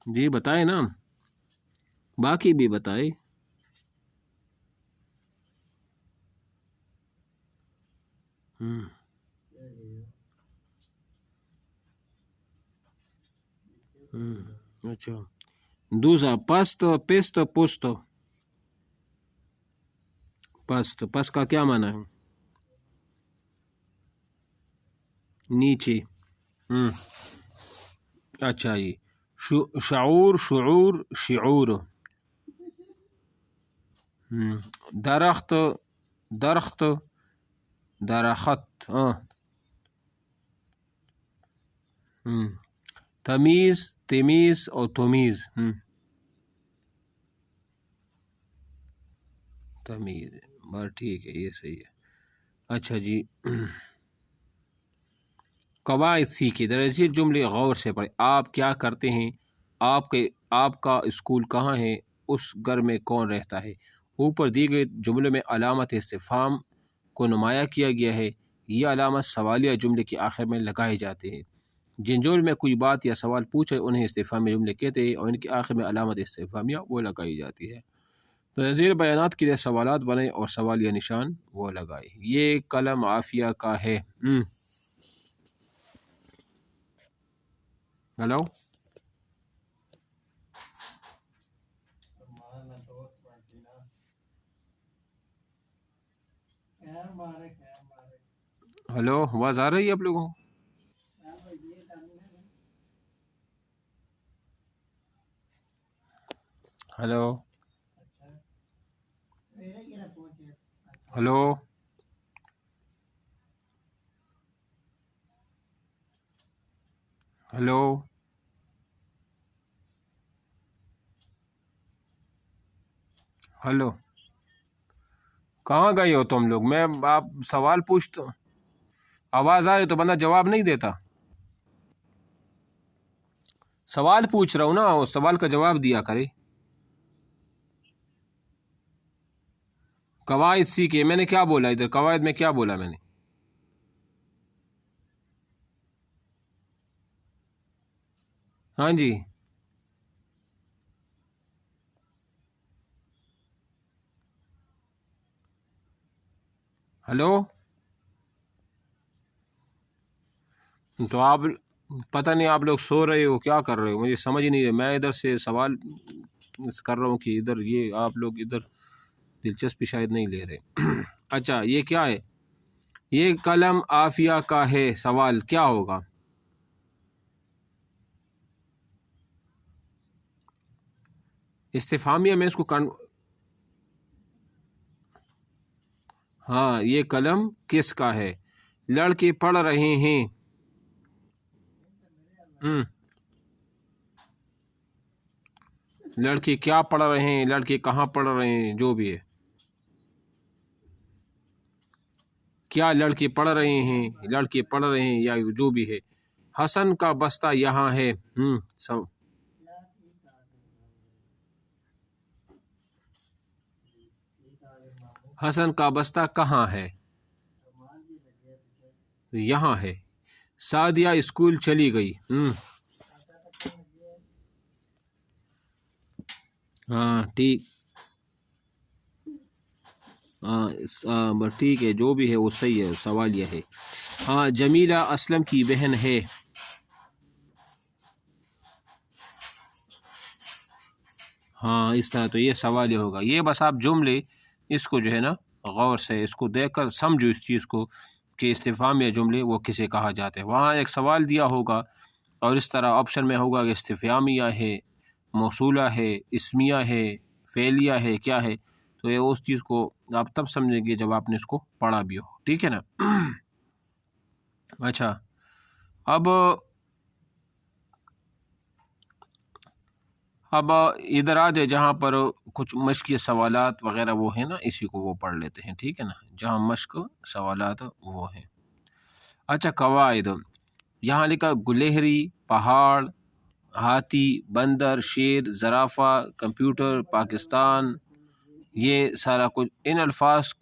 جی بتائے نا، باقی بھی بتائے۔ اچھا دوسرا پست پست پست۔ پست پست کا کیا معنی ہے؟ نیچے۔ اچھا جی، شعور شعور شعور۔ درخت درخت درخت۔ تمیز تمیز اور تمیز۔ تمیز، بس ٹھیک ہے، یہ صحیح ہے۔ اچھا جی، قواعد سیکھے، درجے جملے غور سے پڑھیں۔ آپ کیا کرتے ہیں؟ آپ کا اسکول کہاں ہے؟ اس گھر میں کون رہتا ہے؟ اوپر دی گئے جملے میں علامت استفہام کو نمایاں کیا گیا ہے۔ یہ علامت سوالیہ جملے کے آخر میں لگائے جاتے ہیں۔ جن جملے میں کوئی بات یا سوال پوچھے انہیں استفہامی جملے کہتے ہیں، اور ان کے آخر میں علامت استفہامیہ وہ لگائی جاتی ہے۔ تو ذیل بیانات کے لیے سوالات بنائیں اور سوالیہ نشان وہ لگائے۔ یہ قلم عافیہ کا ہے۔ ہلو، ہلو، آواز آ رہی ہے آپ لوگوں کو؟ ہلو ہلو ہلو ہلو، کہاں گئے ہو تم لوگ؟ میں آپ سوال پوچھتا ہوں، آواز آئے تو بندہ جواب نہیں دیتا۔ سوال پوچھ رہا ہوں نا، اس سوال کا جواب دیا کرے۔ قواعد سیکھے، میں نے کیا بولا ادھر؟ قواعد میں کیا بولا میں نے؟ ہاں جی، ہلو، تو آپ پتہ نہیں آپ لوگ سو رہے ہو کیا کر رہے ہو، مجھے سمجھ نہیں رہا۔ میں ادھر سے سوال کر رہا ہوں کہ ادھر یہ آپ لوگ ادھر دلچسپی شاید نہیں لے رہے۔ اچھا، یہ کیا ہے؟ یہ قلم عافیہ کا ہے۔ سوال کیا ہوگا؟ استفہامیہ میں اس کو ہاں، یہ قلم کس کا ہے؟ لڑکے پڑھ رہے ہیں۔ لڑکے کیا پڑھ رہے ہیں؟ لڑکے کہاں پڑھ رہے ہیں؟ جو بھی ہے، کیا لڑکے پڑھ رہے ہیں؟ لڑکے پڑھ رہے ہیں یا جو بھی ہے۔ حسن کا بستہ یہاں ہے۔ حسن کا بستہ کہاں ہے؟ یہاں ہے۔ سعدیہ اسکول چلی گئی۔ ہاں ٹھیک، ہاں ٹھیک ہے، جو بھی ہے وہ صحیح ہے، سوال یہ ہے۔ ہاں، جمیلہ اسلم کی بہن ہے۔ ہاں، اس طرح تو یہ سوال یہ ہوگا۔ یہ بس آپ جملے اس کو جو ہے نا غور سے اس کو دیکھ کر سمجھو اس چیز کو کہ استفہامیہ جملے وہ کسے کہا جاتے ہیں۔ وہاں ایک سوال دیا ہوگا اور اس طرح آپشن میں ہوگا کہ استفہامیہ ہے، موصولہ ہے، اسمیہ ہے، فعلیہ ہے، کیا ہے۔ تو یہ اس چیز کو آپ تب سمجھیں گے جب آپ نے اس کو پڑھا بھی ہو، ٹھیک ہے نا۔ اچھا، اب ادھر آ جائے جہاں پر کچھ مشقی سوالات وغیرہ وہ ہیں نا، اسی کو وہ پڑھ لیتے ہیں، ٹھیک ہے نا، جہاں مشق سوالات وہ ہیں۔ اچھا، قواعد یہاں لکھا گلہری، پہاڑ، ہاتھی، بندر، شیر، زرافہ، کمپیوٹر، پاکستان، یہ سارا کچھ ان الفاظ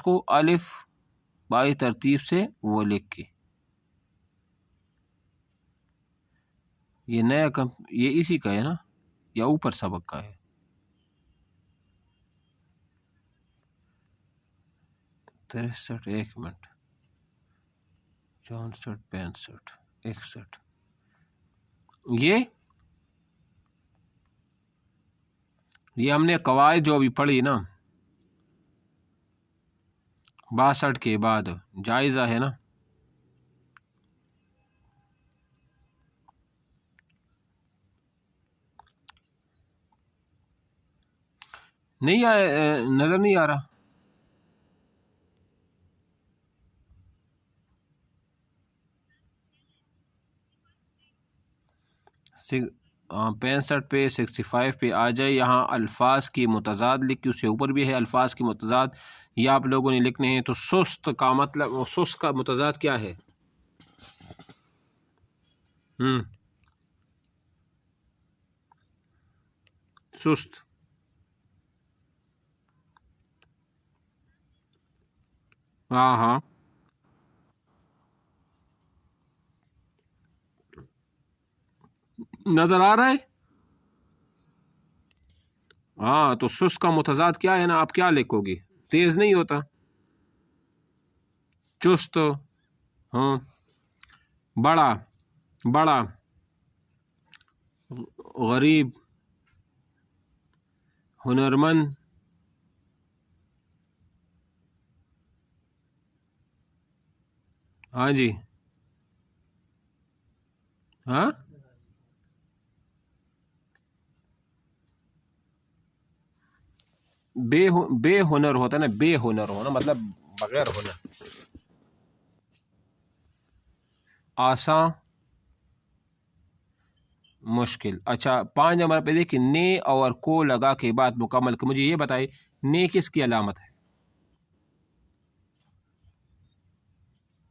کو الف بائی ترتیب سے وہ لکھ کے یہ نیا یہ اسی کا ہے نا یا اوپر سبق کا ہے؟ 63 ایک منٹ 64 65 61 یہ ہم نے قواعد جو ابھی پڑھی نا 62 کے بعد جائزہ ہے نا؟ نہیں نظر نہیں آ رہا. ہاں 65 پہ 65 پہ آ جائے. یہاں الفاظ کی متضاد لکھی، اس سے اوپر بھی ہے الفاظ کی متضاد. یہ آپ لوگوں نے لکھنے ہیں. تو سست کا مطلب، سست کا متضاد کیا ہے؟ سست. ہاں ہاں نظر آ رہا ہے. ہاں تو سست کا متضاد کیا ہے نا؟ آپ کیا لکھو گی؟ تیز نہیں ہوتا، چست. ہاں بڑا، بڑا، غریب، ہنرمند. ہاں جی. ہاں بے ہنر ہوتا ہے نا، بے ہنر ہونا مطلب بغیر ہنر. آسان، مشکل. اچھا 5 نمبر پہ دیکھیں، نے اور کو لگا کے بعد مکمل. مجھے یہ بتائے نے کس کی علامت ہے؟